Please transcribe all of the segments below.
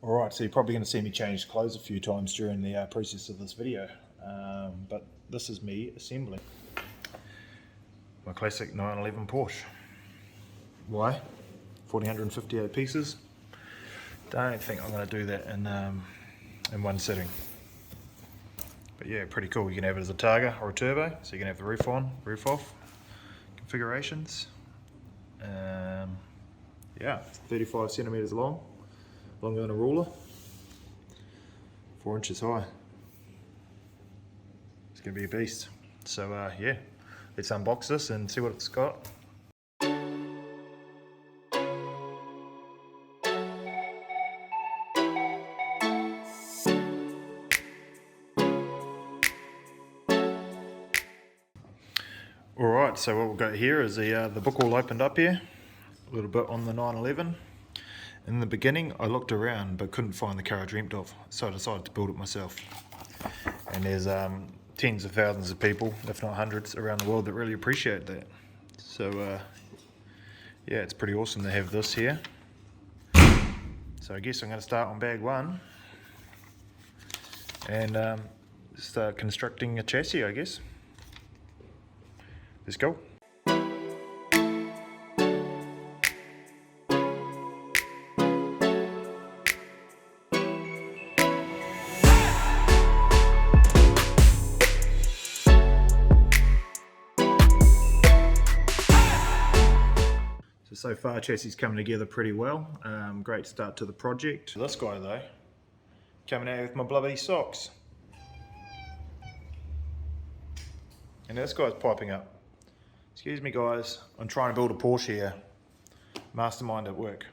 Alright, so you're probably going to see me change clothes a few times during the process of this video, but this is me assembling my classic 911 Porsche. Why? 1,458 pieces. Don't think I'm going to do that in one sitting. But yeah, pretty cool. You can have it as a Targa or a turbo, so you can have the roof on, roof off configurations. Yeah, it's 35 centimeters long, longer than a ruler, 4 inches high. It's gonna be a beast. So yeah, let's unbox this and see what it's got. Alright, so what we've got here is the book all opened up here, a little bit on the 911. In the beginning I looked around but couldn't find the car I dreamt of, so I decided to build it myself. And there's tens of thousands of people, if not hundreds, around the world that really appreciate that. So yeah, it's pretty awesome to have this here. So I guess I'm going to start on bag one and start constructing a chassis, I guess. Let's go. So far chassis is coming together pretty well. Great start to the project. This guy though, coming out with my bloody socks. And this guy's piping up. Excuse me guys, I'm trying to build a Porsche here. Mastermind at work.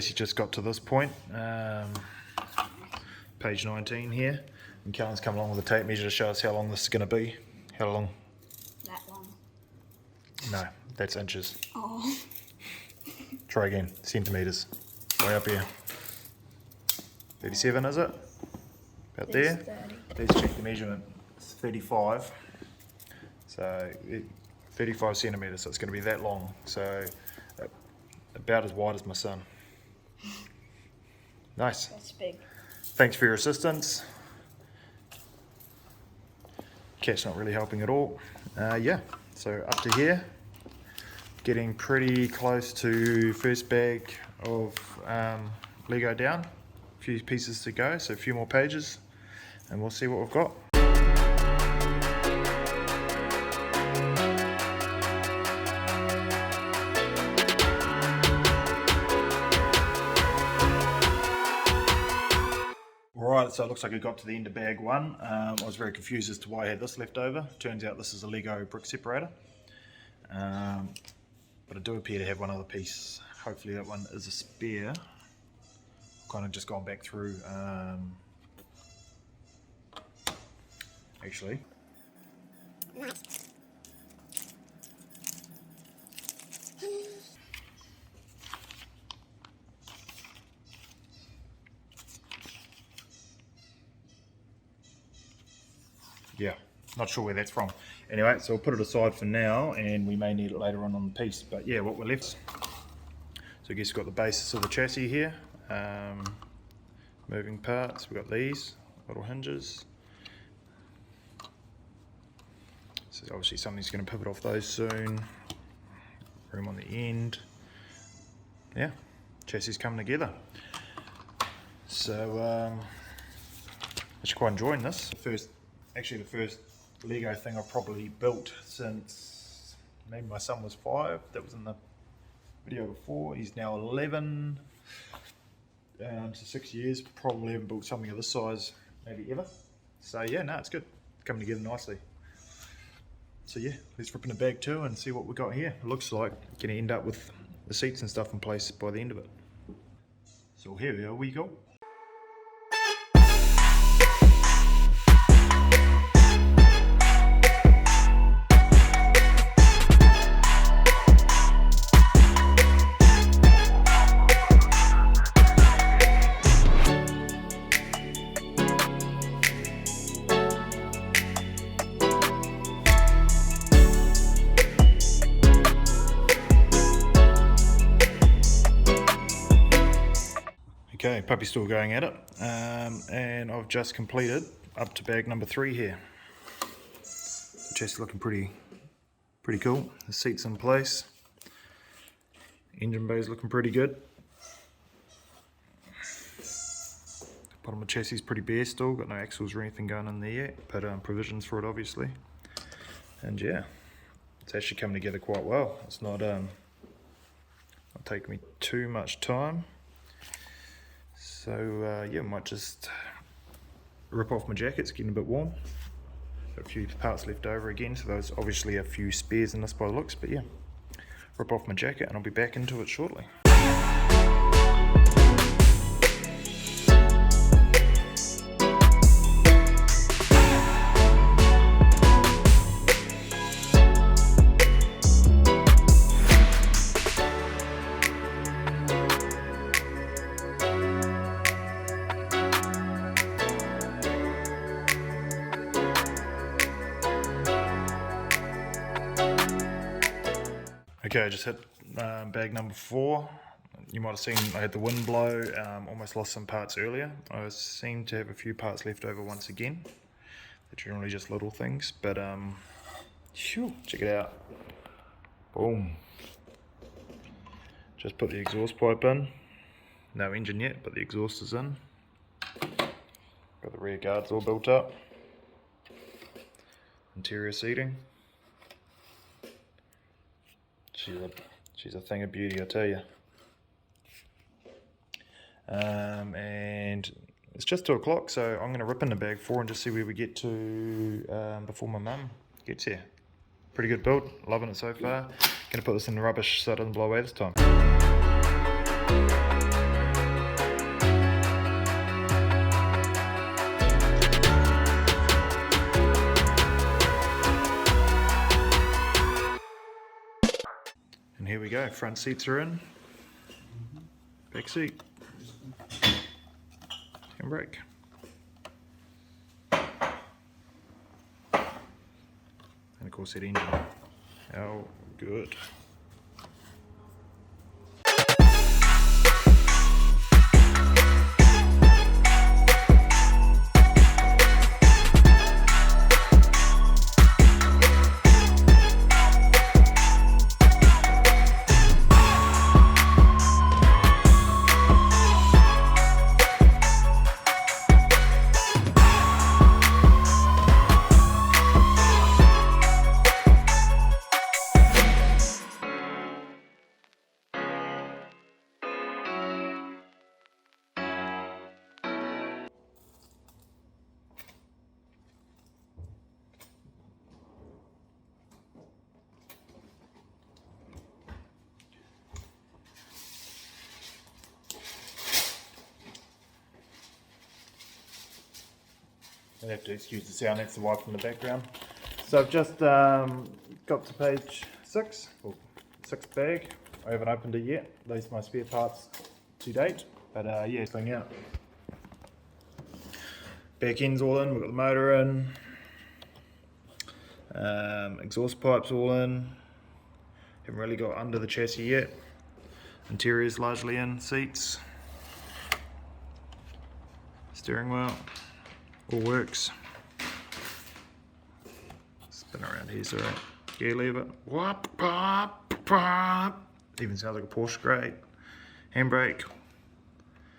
She just got to this point, page 19 here, and Kellen's come along with a tape measure to show us how long this is going to be. How long? That long. No, that's inches. Oh. Try again. Centimeters. Way up here. 37 is it? About there? 30. Let's check the measurement. It's 35. So 35 centimeters, so it's going to be that long. So about as wide as my son. Nice. That's big. Thanks for your assistance. Cat's not really helping at all. Yeah, so up to here. Getting pretty close to first bag of Lego down. A few pieces to go, so a few more pages, and we'll see what we've got. Alright, so it looks like I got to the end of bag one. I was very confused as to why I had this left over. Turns out this is a Lego brick separator. But I do appear to have one other piece. Hopefully that one is a spare. Kind of just gone back through. Actually. Yeah, not sure where that's from. Anyway, so we'll put it aside for now, and we may need it later on the piece. But yeah, what we're left. So I guess we've got the basis of the chassis here. Moving parts, we've got these little hinges. So obviously something's going to pivot off those soon. Room on the end. Yeah, chassis coming together. So actually quite enjoying this. Actually the first Lego thing I've probably built since maybe my son was 5. That was in the video before. He's now 11. So 6 years. Probably haven't built something of this size maybe ever. So yeah, no, it's good. Coming together nicely. So yeah, let's rip in the bag 2 and see what we got here. It looks like going to end up with the seats and stuff in place by the end of it. So here we go. Okay, puppy's still going at it, and I've just completed up to bag number 3 here. The chest looking pretty cool. The seat's in place. Engine bay's looking pretty good. Bottom of the chassis is pretty bare still, got no axles or anything going in there yet, but provisions for it obviously. And yeah, it's actually coming together quite well. It's not taking me too much time. So yeah, might just rip off my jacket, it's getting a bit warm. Got a few parts left over again, so there's obviously a few spares in this by the looks, but yeah. Rip off my jacket and I'll be back into it shortly. Okay, I just hit bag number 4. You might have seen I had the wind blow, almost lost some parts earlier. I seem to have a few parts left over once again. They're generally just little things, but check it out. Boom. Just put the exhaust pipe in. No engine yet, but the exhaust is in. Got the rear guards all built up. Interior seating. She's a thing of beauty, I tell you. And it's just 2 o'clock, so I'm going to rip into bag 4 and just see where we get to before my mum gets here. Pretty good build, loving it so far. Going to put this in the rubbish so it doesn't blow away this time. And here we go, front seats are in, back seat, and brake. And of course that engine, how good. You'll have to excuse the sound, that's the wife in the background. So I've just got to page 6, or 6th bag. I haven't opened it yet. These are my spare parts to date, but yeah, thing out. Back end's all in, we've got the motor in. Exhaust pipes all in. Haven't really got under the chassis yet. Interior's largely in, seats. Steering wheel. All works. Spin around here, so gear lever. Even sounds like a Porsche grade. Handbrake.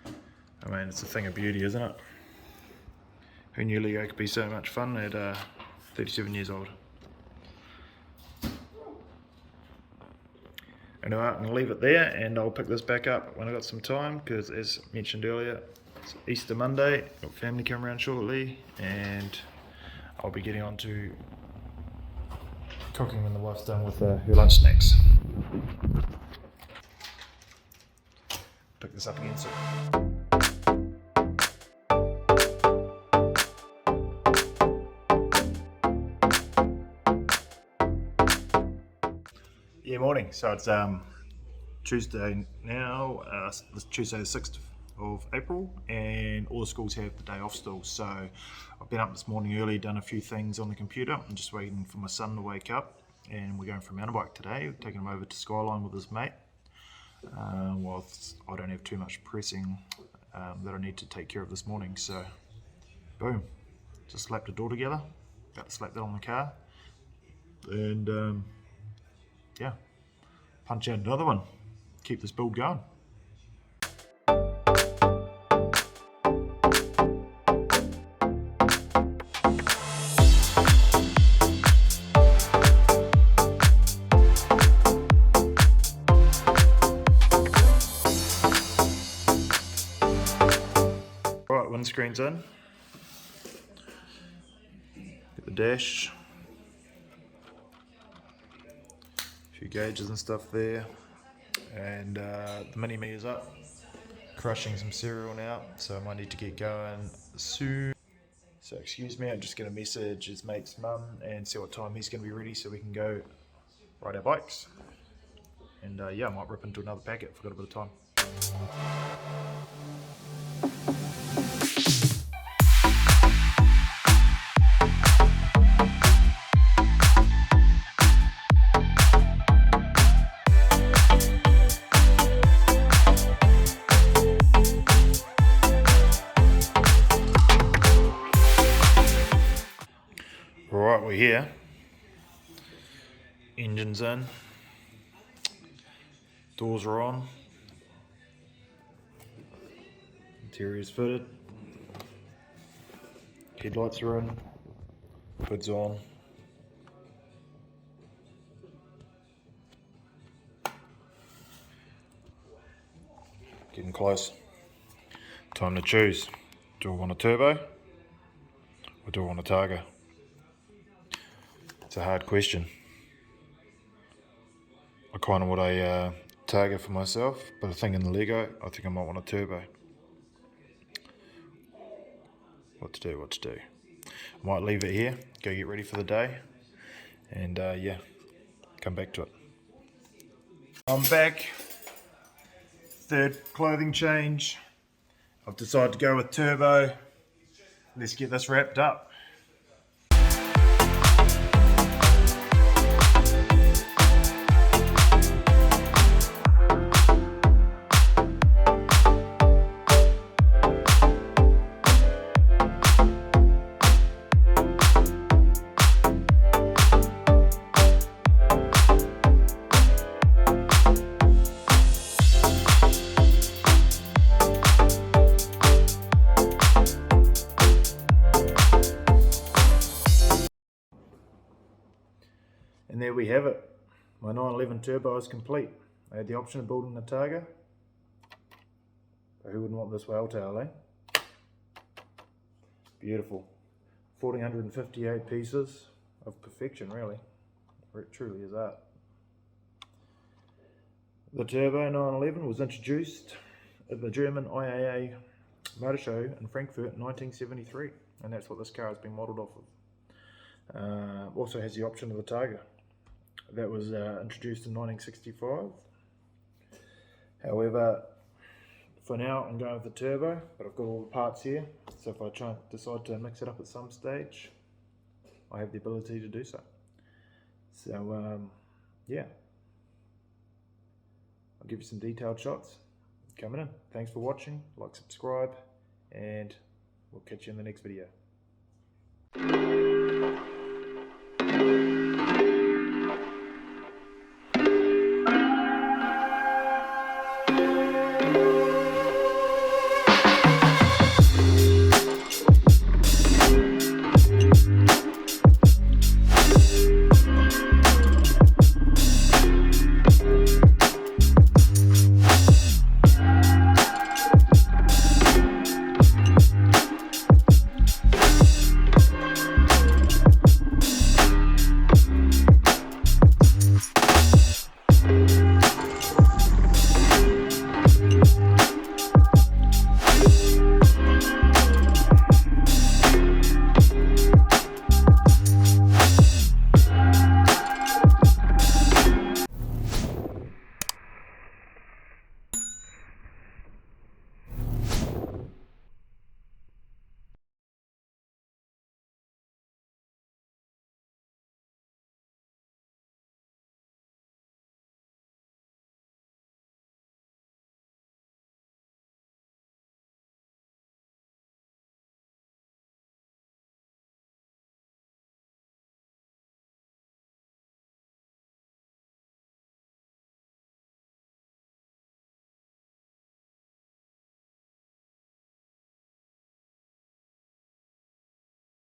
I mean, it's a thing of beauty, isn't it? Who knew Lego could be so much fun at 37 years old? Anyway, I'm going to leave it there and I'll pick this back up when I've got some time, because as mentioned earlier, it's Easter Monday, got family coming around shortly, and I'll be getting on to cooking when the wife's done with her lunch snacks. Pick this up again soon. Yeah, morning. So it's Tuesday now, Tuesday the 6th of April, and all the schools have the day off still. So I've been up this morning early, done a few things on the computer. I'm just waiting for my son to wake up, and we're going for a mountain bike today. We're taking him over to Skyline with his mate. Whilst I don't have too much pressing that I need to take care of this morning. So boom, just slapped the door together, about to slap that on the car, and yeah, punch out another one, keep this build going. Right, windscreen's in. Get the dash. A few gauges and stuff there. And the mini me is up. Crushing some cereal now, so I might need to get going soon. So excuse me, I'm just going to message his mate's mum and see what time he's going to be ready so we can go ride our bikes. And yeah, I might rip into another packet if I've got a bit of time. Right, we're here. Engine's in. Doors are on. Interior's fitted. Headlights are in. Hood's on. Getting close. Time to choose. Do I want a turbo or do I want a Targa? It's a hard question. I kind of want a Targa for myself, but I think in the Lego, I think I might want a turbo. What to do? I might leave it here, go get ready for the day, and yeah, come back to it. I'm back. Third clothing change. I've decided to go with turbo. Let's get this wrapped up. And there we have it. My 911 turbo is complete. I had the option of building a Targa. But who wouldn't want this whale tail, eh? Beautiful. 1,458 pieces of perfection, really. It truly is art. The Turbo 911 was introduced at the German IAA Motor Show in Frankfurt in 1973, and that's what this car has been modelled off of. Also has the option of the Targa. That was introduced in 1965. However, for now I'm going with the turbo, but I've got all the parts here, so if I decide to mix it up at some stage, I have the ability to do so. So yeah, I'll give you some detailed shots coming in. Thanks for watching, like, subscribe, and we'll catch you in the next video.